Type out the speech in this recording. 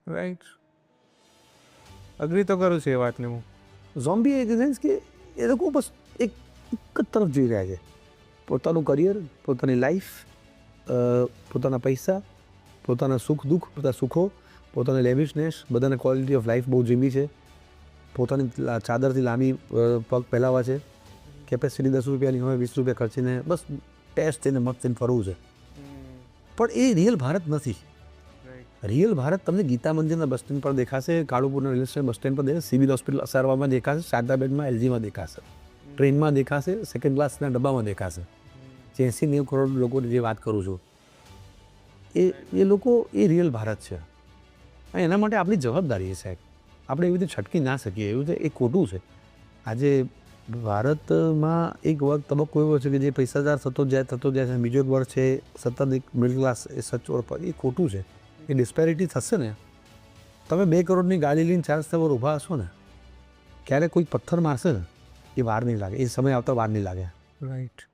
Right, agree તો કરું છું એ વાતને હું. ઝોમ્બી ઇન ધ સેન્સ કે એ લોકો બસ એક જ તરફ જઈ રહ્યા છે. પોતાનું કરિયર, પોતાની લાઈફ, પોતાના પૈસા, પોતાના સુખ દુઃખ, પોતાના સુખો, પોતાની લેવિશનેસ, બધાને ક્વોલિટી ઓફ લાઈફ બહુ જીવી છે. પોતાની ચાદરથી લાંબી પગ ફેલાવા છે. કેપેસિટી 10 રૂપિયાની હોય, 20 રૂપિયા ખર્ચીને બસ ટેસ્ટ થઈને મસ્ત થઈને ફરવું છે. પણ એ રિયલ ભારત નથી. રિયલ ભારત તમને ગીતા મંદિરના બસ સ્ટેન્ડ પર દેખાશે, કાળુપુરના રેલવે સ્ટેશન બસ સ્ટેન્ડ પર દેખાશે, સિવિલ હોસ્પિટલ અસારવામાં દેખાશે, શારદા બેડમાં એલજીમાં દેખાશે, ટ્રેનમાં દેખાશે, સેકન્ડ ક્લાસના ડબ્બામાં દેખાશે. 80-90 કરોડ લોકોની જે વાત કરું છું, એ લોકો એ રિયલ ભારત છે. અને એના માટે આપણી જવાબદારી છે સાહેબ. આપણે એવી રીતે છટકી ના શકીએ. એવું રીતે એ ખોટું છે. આજે ભારતમાં એક તબક્કો એવો છે કે જે પૈસાદાર થતો જાય છે. બીજો એક વર્ગ છે સતત એક મિડલ ક્લાસ એ સચોટ પર. એ ખોટું છે. એ ડિસ્પેરિટી થશે ને. તમે 2 કરોડની ગાડી લઈને 4 રસ્તા પર ઊભા હશો ને, ક્યારેક કોઈ પથ્થર મારશે ને, એ વાર નહીં લાગે. એ સમય આવતા વાર નહીં લાગે. રાઈટ.